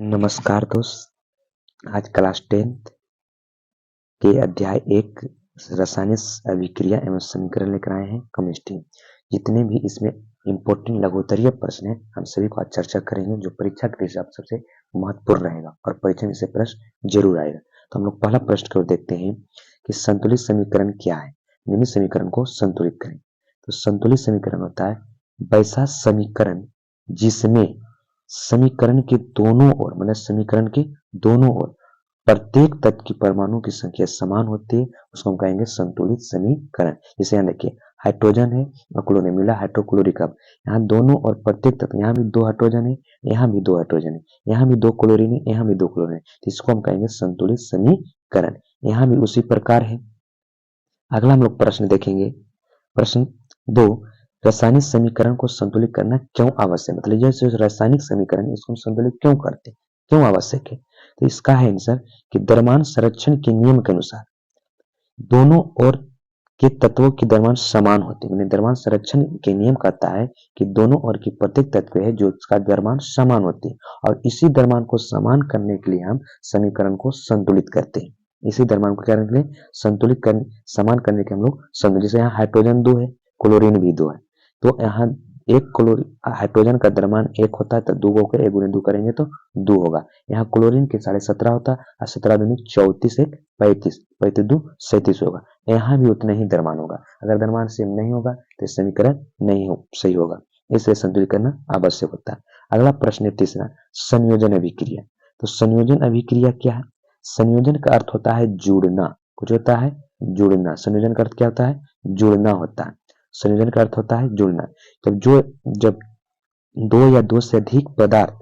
नमस्कार दोस्त। आज क्लास 10th के अध्याय 1 रासायनिक अभिक्रिया एवं समीकरण लेकर आए हैं केमिस्ट्री। जितने भी इसमें इम्पोर्टेंट लघुत्तरीय प्रश्न हैं हम सभी को आज चर्चा करेंगे, जो परीक्षा के हिसाब सबसे महत्वपूर्ण रहेगा और परीक्षा में से प्रश्न जरूर आएगा। तो हम लोग पहला प्रश्न की ओर देखते हैं कि संतुलित समीकरण क्या है। निम्न समीकरण को संतुलित करें। तो संतुलित समीकरण होता है वैसा समीकरण जिसमें समीकरण के दोनों ओर, मतलब समीकरण के दोनों ओर प्रत्येक तत्व की परमाणु की संख्या समान होती है, उसको हम कहेंगे संतुलित समीकरण। जैसे यहाँ देखिए, हाइड्रोजन है और क्लोरीन मिला हाइड्रोक्लोरिक। अब यहाँ दोनों और प्रत्येक तत्व, यहाँ भी 2 हाइड्रोजन है, यहाँ भी 2 हाइड्रोजन है, यहाँ भी 2 क्लोरीन है, यहाँ भी 2 क्लोरीन है, तो इसको हम कहेंगे संतुलित समीकरण। यहाँ भी उसी प्रकार है। अगला हम लोग प्रश्न देखेंगे। प्रश्न 2, रासायनिक समीकरण को संतुलित करना क्यों आवश्यक है। मतलब ये जो रासायनिक समीकरण इसको हम संतुलित क्यों करते हैं, क्यों आवश्यक है। तो इसका है आंसर कि द्रव्यमान संरक्षण के नियम के अनुसार दोनों ओर के तत्वों की द्रव्यमान समान होती है। द्रव्यमान संरक्षण के नियम कहता है कि दोनों ओर की प्रत्येक तत्व है जो उसका द्रव्यमान समान होती है, और इसी द्रव्यमान को समान करने के लिए हम समीकरण को संतुलित करते हैं। इसी द्रव्यमान को क्या करने के लिए संतुलित कर समान करने के हम लोग संतुलित। जैसे यहाँ हाइड्रोजन 2 है, क्लोरीन भी 2 है, तो यहाँ एक क्लोरीन हाइड्रोजन का द्रव्यमान 1 होता है, तो 2 होकर 1 गुने 2 करेंगे तो 2 होगा। यहाँ क्लोरीन के 17.5 होता है और 17 दूनी 34, 1 35, 35 2 37 होगा। यहाँ भी उतना ही द्रव्यमान होगा। अगर द्रव्यमान सेम नहीं होगा तो समीकरण नहीं सही होगा, इसलिए संतुलित करना आवश्यक होता है। अगला प्रश्न है तीसरा, संयोजन अभिक्रिया। तो संयोजन अभिक्रिया क्या है। संयोजन का अर्थ होता है जुड़ना। कुछ होता है जुड़ना। संयोजन का अर्थ क्या होता है, जुड़ना होता है। संयोजन का अर्थ होता है जुड़ना। जब 2 या 2 से अधिक पदार्थ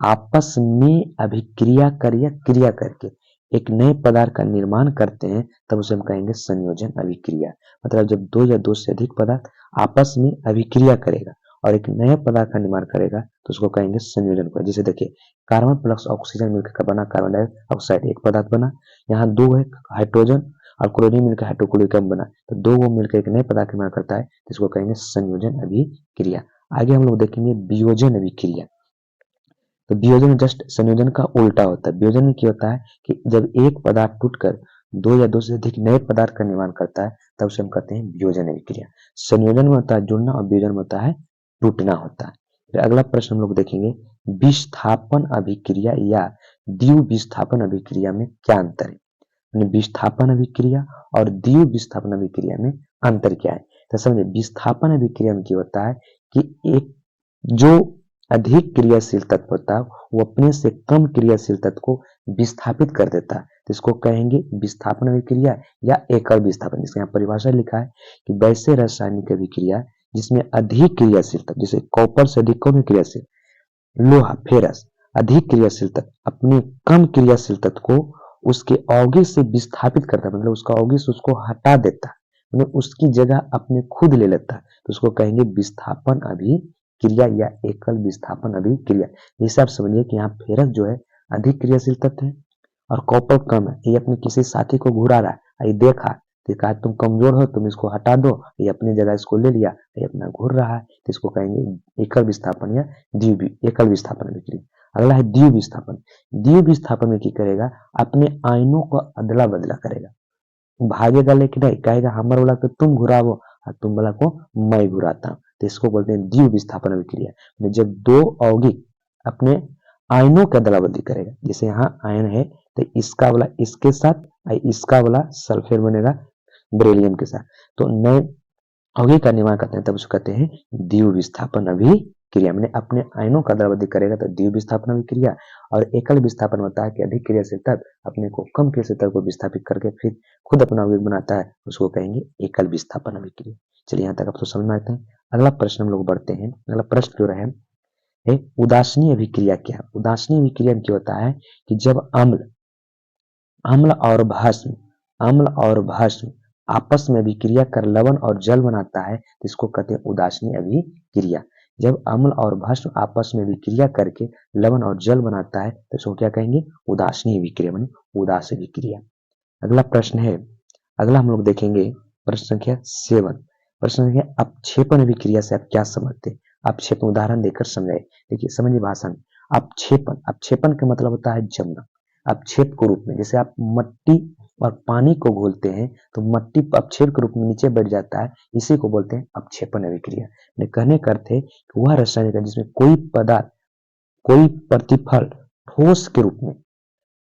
आपस में अभिक्रिया क्रिया करके एक नए पदार्थ का निर्माण करते हैं, तब उसे हम कहेंगे संयोजन अभिक्रिया। मतलब जब 2 या 2 से अधिक पदार्थ आपस में अभिक्रिया करेगा और एक नए पदार्थ का निर्माण करेगा तो उसको कहेंगे संयोजन। जैसे देखिए, कार्बन प्लस ऑक्सीजन मिलकर बना कार्बन डाइऑक्साइड, एक पदार्थ बना। यहाँ 2 है हाइड्रोजन और क्लोरीन मिलकर हाइड्रोक्लोरिक एसिड बना, तो 2 वो मिलकर एक नए पदार्थ का निर्माण करता है, जिसको कहेंगे संयोजन अभिक्रिया। आगे हम लोग देखेंगे वियोजन अभिक्रिया। तो वियोजन जस्ट संयोजन का उल्टा होता है। वियोजन में क्या होता है कि जब एक पदार्थ टूटकर 2 या 2 से अधिक नए पदार्थ का निर्माण करता है, तब उसे हम कहते हैं वियोजन अभिक्रिया। संयोजन में होता है जुड़ना और वियोजन में होता है टूटना होता है। फिर अगला प्रश्न हम लोग देखेंगे, विस्थापन अभिक्रिया या द्विव विस्थापन अभिक्रिया में क्या अंतर है। विस्थापन अभिक्रिया और द्विव विस्थापन अभिक्रिया में अंतर क्या है। तो समझे, विस्थापन अभिक्रिया में क्या होता है कि एक जो अधिक क्रियाशील तत्व होता है वो अपने से कम क्रियाशील तत्व को विस्थापित कर देता है, तो इसको कहेंगे विस्थापन अभिक्रिया या एकल विस्थापन। इसके यहाँ परिभाषा लिखा है कि वैसे रासायनिक अभिक्रिया जिसमें अधिक क्रियाशील तत्व, जैसे कॉपर से अधिक कौन क्रियाशील, लोहा फेरस, अधिक क्रियाशील तत्व अपने कम क्रियाशील तत्व को उसके अवगिर से विस्थापित करता है, मतलब उसका अवगिर से उसको हटा देता है, मतलब उसकी जगह अपने खुद ले लेता है, तो उसको कहेंगे विस्थापन अभिक्रिया या एकल विस्थापन अभिक्रिया। जैसे आप समझिए कि यहाँ फेरस जो है अधिक क्रियाशील तत्व है और कॉपर कम है, ये अपने किसी साथी को घुरा रहा है, ये देखा तो कहा तुम कमजोर हो, तुम इसको हटा दो, ये अपनी जगह इसको ले लिया, ये अपना घूर रहा है, तो इसको कहेंगे एकल विस्थापन या एकल विस्थापन अभिक्रिया। अगला है द्विव विस्थापन। द्विव विस्थापन में क्या करेगा, अपने आयनों को अदला बदला करेगा, भागेगा लेकिन नहीं, कहेगा हमारे वाला को तुम घुरावो और तुम वाला को मैं घुराता हूँ, तो इसको बोलते हैं द्विव विस्थापन अभिक्रिया। जब 2 यौगिक अपने आयनों की अदला बदली करेगा, जैसे यहाँ आयन है तो इसका वाला इसके साथ और इसका वाला सल्फेट बनेगा बेरिलियम के साथ, तो नए यौगिक का निर्माण करते हैं, तब उसको कहते हैं द्विव विस्थापन अभिक्रिया। मैंने अपने आयनों का अदला बदली करेगा तो द्विव विस्थापन अभिक्रिया। और एकल विस्थापन होता है कि अधिक क्रियाशील तत्व अपने को कम क्रियाशील तत्व को विस्थापित करके फिर खुद अपना यौगिक बनाता है, उसको कहेंगे एकल विस्थापन अभिक्रिया। चलिए यहाँ तक आप तो समझ में आते हैं। अगला प्रश्न हम लोग बढ़ते हैं। अगला प्रश्न जो रहे उदासीन अभिक्रिया क्या। उदासीन अभिक्रिया में क्या होता है कि जब अम्ल और भस्म आपस में अभिक्रिया कर लवण और जल बनाता है, तो इसको कहते हैं उदासीन अभिक्रिया। जब अम्ल और भस्म आपस में अभिक्रिया करके लवण और जल बनाता है, तो इसको क्या कहेंगे उदासीन अभिक्रिया, माने उदास अभिक्रिया। अगला प्रश्न है, अगला हम लोग देखेंगे प्रश्न संख्या 7। प्रश्न संख्या अपक्षेपण अभिक्रिया से आप क्या समझते हैं। अपक्षेपण उदाहरण देकर समझाए। देखिए समझिए भाषा में, अपक्षेपण, अपक्षेपण का मतलब होता है जमना। अपक्षेप के रूप में, जैसे आप मिट्टी और पानी को घोलते हैं तो मिट्टी अपक्षेप के रूप में नीचे बैठ जाता है, इसी को बोलते हैं अपक्षेपण अभिक्रिया। कहने का अर्थ है कि वह रासायनिक है जिसमें कोई पदार्थ, कोई प्रतिफल ठोस के रूप में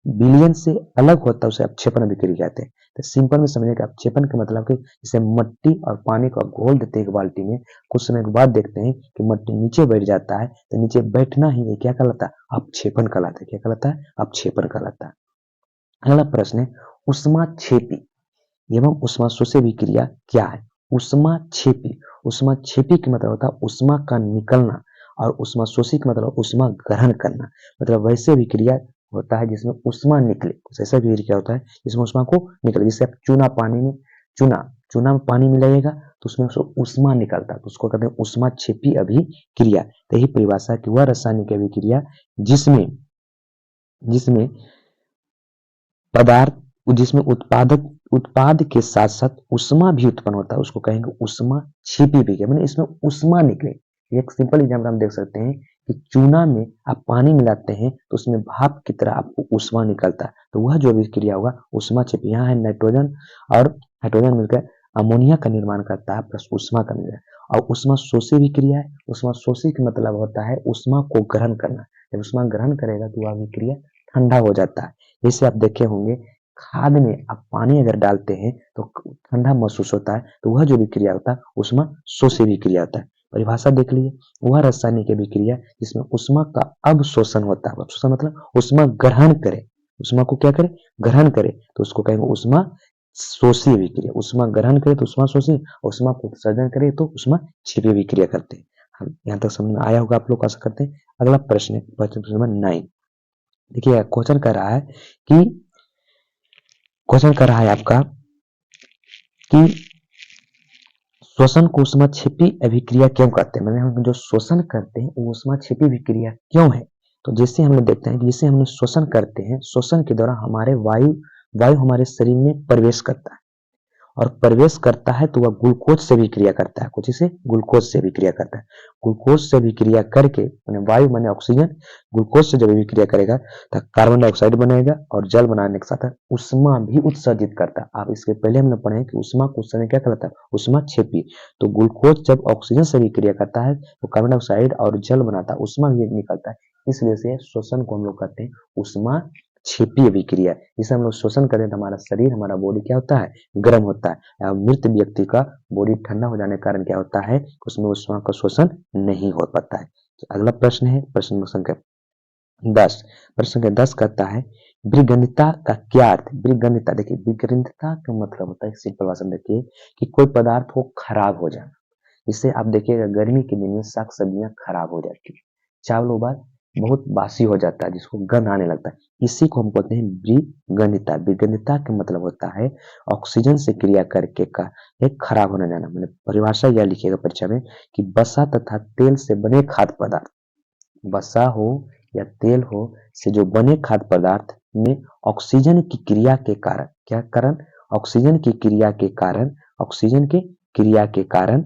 विलयन से अलग होता है, उसे अपक्षेपण अभिक्रिया कहते हैं। तो सिंपल में समझने का अपक्षेपण का मतलब कि जैसे मिट्टी और पानी को घोल देते हैं एक बाल्टी में, कुछ समय के बाद देखते हैं कि मिट्टी नीचे बैठ जाता है, तो नीचे बैठना ही ये क्या कहलाता है? अपक्षेपण कहलाता है। क्या कहलाता है? अपक्षेपण कहलाता है। अगला प्रश्न है, ऊष्माक्षेपी एवं ऊष्माशोषी अभिक्रिया क्या है? ऊष्माक्षेपी, ऊष्माक्षेपी का मतलब होता है ऊष्मा का निकलना, और ऊष्माशोषी का मतलब ऊष्मा ग्रहण करना। मतलब वैसे अभिक्रिया होता है जिसमें ऊष्मा निकले, कुछ ऐसा अभिक्रिया होता है जिसमें ऊष्मा को निकले। जैसे आप चूना पानी में, चूना चूना में पानी मिलाइएगा तो उसमें ऊष्मा निकलता है, तो उसको कहते हैं ऊष्माक्षेपी अभिक्रिया। तो यही परिभाषा की वह रासायनिक अभिक्रिया जिसमें जिसमें पदार्थ, जिसमें उत्पाद के साथ साथ ऊष्मा भी उत्पन्न होता है, उसको कहेंगे ऊष्माक्षेपी अभिक्रिया। मैंने इसमें ऊष्मा निकले। एक सिंपल एग्जाम्पल हम देख सकते हैं कि चूना में आप पानी मिलाते हैं तो उसमें भाप की तरह आपको ऊष्मा निकलता है, तो वह जो अभिक्रिया होगा ऊष्माक्षेपी। यहाँ है नाइट्रोजन और हाइड्रोजन मिलकर अमोनिया का निर्माण करता है प्लस ऊष्मा का निर्माण। और ऊष्माशोषी अभिक्रिया है, ऊष्माशोषी का मतलब होता है ऊष्मा को ग्रहण करना। जब ऊष्मा ग्रहण करेगा तो वह अभिक्रिया ठंडा हो जाता है। जैसे आप देखे होंगे खाद में आप पानी अगर डालते हैं तो ठंडा महसूस होता है, तो वह जो अभिक्रिया होता है ऊष्माशोषी अभिक्रिया होता है। परिभाषा देख लीजिए, वह रासायनिक अभिक्रिया जिसमें ऊष्मा का अवशोषण होता है। अवशोषण मतलब ऊष्मा ग्रहण करे, ऊष्मा को क्या करे? ग्रहण करे, तो उसको कहेंगे ऊष्मा शोषी अभिक्रिया। ऊष्मा ग्रहण करे तो ऊष्मा शोषी, ऊष्मा को उत्सर्जन करे तो ऊष्मा क्षेपी अभिक्रिया करते हैं। हम यहाँ तक समझ में आया होगा आप लोग, आशा करते हैं। अगला प्रश्न है प्रश्न नंबर 9। देखिए क्वेश्चन कर रहा है कि क्वेश्चन कर रहा है आपका कि श्वसन को ऊष्माक्षेपी अभिक्रिया क्यों कहते हैं? मैंने हम जो श्वसन करते हैं वो ऊष्माक्षेपी अभिक्रिया क्यों है? तो जैसे हम लोग देखते हैं कि जैसे हम लोग श्वसन करते हैं, श्वसन के दौरान हमारे वायु हमारे शरीर में प्रवेश करता है, और प्रवेश करता है तो वह ग्लूकोज से भी क्रिया करता है, कुछ इसे ग्लूकोज से भी क्रिया करता है। ग्लूकोज से भी क्रिया करके वायु माने ऑक्सीजन, ग्लूकोज से जब भी क्रिया करेगा तो कार्बन डाइऑक्साइड बनेगा, और जल बनाने के साथ उष्मा भी उत्सर्जित करता है। आप इसके पहले हमने पढ़े कि उष्मा को उत्सर्जन क्या कहलाता है? उष्माक्षेपी। तो ग्लूकोज जब ऑक्सीजन से भी क्रिया करता है तो कार्बन डाइऑक्साइड और जल बनाता है, उष्मा भी निकलता है। इसलिए से श्वसन को हम लोग कहते हैं उष्मा क्षेपी अभिक्रिया। जिसे हम लोग श्वसन करें तो हमारा शरीर, हमारा बॉडी क्या होता है? गर्म होता है। मृत व्यक्ति का बॉडी ठंडा हो जाने के कारण क्या होता है? उसमें उष्मा का शोषण नहीं हो पाता है। तो अगला प्रश्न है प्रश्न संख्या 10। प्रश्न संख्या 10 कहता है विगंधता का क्या अर्थ? विगंधता, देखिए विगंधता का मतलब होता है, सिंपल भाषा में देखिए कि कोई पदार्थ को खराब हो जाना। जिससे आप देखिएगा गर्मी के दिन में साग सब्जियां खराब हो जाती है, चावल बाद बहुत बासी हो जाता है, जिसको गंध आने लगता है। इसी को हम कहते हैं विगंधता। विगंधता का मतलब होता है ऑक्सीजन से क्रिया करके का एक खराब होने जाना। मैंने परिभाषा यह लिखिएगा परीक्षा में कि वसा तथा तेल से बने खाद्य पदार्थ, वसा हो या तेल हो से जो बने खाद्य पदार्थ में ऑक्सीजन की क्रिया के कारण, क्या कारण? ऑक्सीजन की क्रिया के कारण, ऑक्सीजन के क्रिया के कारण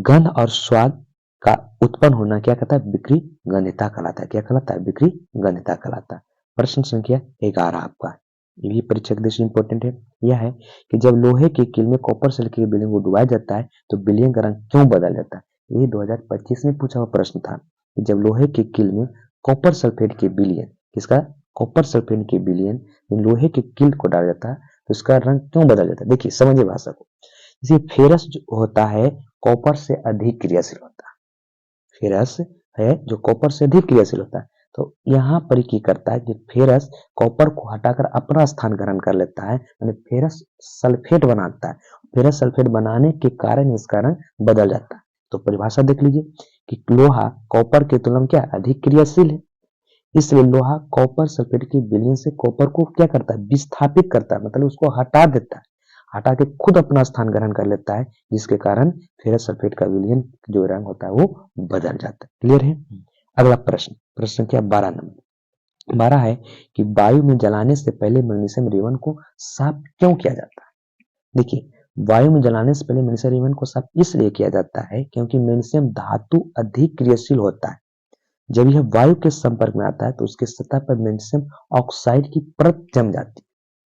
गंध और स्वाद का उत्पन्न होना क्या कहता है? विक्री गंधता कहलाता है। क्या कहलाता है? विक्री गंधता कहलाता है। प्रश्न संख्या 11 आपका, ये भी परीक्षा के दृष्टि इंपॉर्टेंट है। यह है कि जब लोहे की कील में कॉपर सल्फेट के विलयन को डुबाया जाता है तो विलयन का रंग क्यों बदल जाता है? ये 2025 में पूछा हुआ प्रश्न था कि जब लोहे की कील में कॉपर सल्फेट के विलयन, किसका? कॉपर सल्फेट के विलयन लोहे की कील को डाला जाता है तो इसका रंग क्यों बदल जाता है? देखिए समझिए भाषा को। जैसे फेरस जो होता है कॉपर से अधिक क्रियाशील होता है, फेरस है जो कॉपर से अधिक क्रियाशील होता है। तो यहाँ पर क्या करता है कि फेरस कॉपर को हटाकर अपना स्थान ग्रहण कर लेता है, यानी फेरस सल्फेट बनाता है। फेरस सल्फेट बनाने के कारण इसका रंग बदल जाता है। तो परिभाषा देख लीजिए कि लोहा कॉपर की तुलना में क्या अधिक क्रियाशील है, इसलिए लोहा कॉपर सल्फेट के विलयन से कॉपर को क्या करता है? विस्थापित करता है, मतलब उसको हटा देता है, हटा के खुद अपना स्थान ग्रहण कर लेता है, जिसके कारण फेरस सल्फेट का विलयन जो रंग होता है वो बदल जाता है। क्लियर है? अगला प्रश्न, प्रश्न संख्या 12 नंबर 12 है कि वायु में जलाने से पहले मैग्नीशियम रेवन को साफ क्यों किया जाता है? देखिए वायु में जलाने से पहले मैग्नीशियम रेवन को साफ इसलिए किया जाता है क्योंकि मैग्नीशियम धातु अधिक क्रियाशील होता है, जब यह वायु के संपर्क में आता है तो उसके सतह पर मैग्नीशियम ऑक्साइड की परत जम जाती है।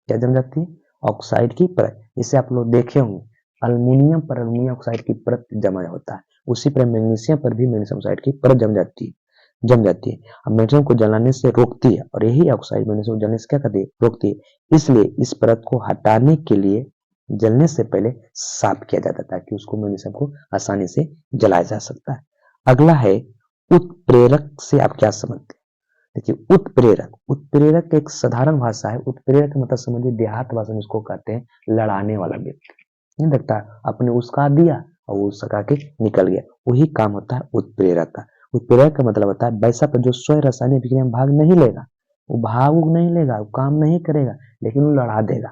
क्या जम जाती है? ऑक्साइड की परत। इसे आप लोग देखे होंगे, अल्मीनियम पर अल्मीनियम ऑक्साइड की परत जमा होता है, उसी पर मैग्नीशियम पर भी मैग्नीशियम ऑक्साइड की परत जम जाती है। अब मैग्नीशियम को जलाने से रोकती है, और यही ऑक्साइड मैग्नीशियम को जलने से क्या करती है? रोकती है। इसलिए इस परत को हटाने के लिए जलने से पहले साफ किया जाता है, ताकि उसको मैग्नीशियम को आसानी से जलाया जा सकता है। अगला है उत्प्रेरक से आप क्या समझते हैं? देखिए, उत्प्रेरक एक साधारण भाषा है। उत्प्रेरक मतलब समझिए देहात भाषा में इसको कहते हैं लड़ाने वाला व्यक्ति। नहीं लगता, आपने उसका दिया और वो उसका के निकल गया, वही काम होता है उत्प्रेरक का। उत्प्रेरक का मतलब होता है वैसा पर जो स्वयं रासायनिक अभिक्रिया में भाग नहीं लेगा, वो भाग नहीं लेगा, वो काम नहीं करेगा, लेकिन वो लड़ा देगा,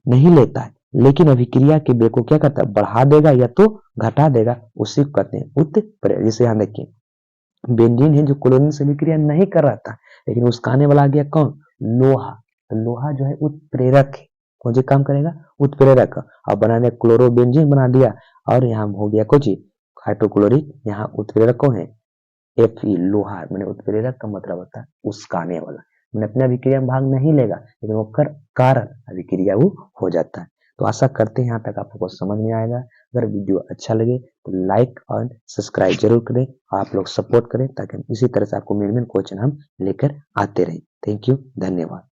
नहीं लेता है, लेकिन अभिक्रिया के वेग को क्या करता है? बढ़ा देगा या तो घटा देगा, उसी को कहते हैं उत्प्रेरक। जैसे यहाँ देखिए, बेंजीन है जो क्लोरीन से अभिक्रिया नहीं कर रहा था, लेकिन उसका आने वाला आ गया कौन? लोहा। तो लोहा जो है उत्प्रेरक है। कौन सी काम करेगा? उत्प्रेरक। और बना दिया क्लोरोबेंजीन बना दिया, और यहाँ हो गया कुछ हाइड्रोक्लोरिक। यहाँ उत्प्रेरक कौन है? Fe, लोहा। मैंने उत्प्रेरक का मतलब होता है उस्काने वाला। मैंने अपने अभिक्रिया में भाग नहीं लेगा, लेकिन वो कारण अभिक्रिया वो हो जाता है। तो आशा करते हैं यहाँ तक आप लोगों को समझ में आएगा। अगर वीडियो अच्छा लगे तो लाइक और सब्सक्राइब जरूर करें, आप लोग सपोर्ट करें, ताकि इसी तरह से आपको मेन क्वेश्चन हम लेकर आते रहें। थैंक यू, धन्यवाद।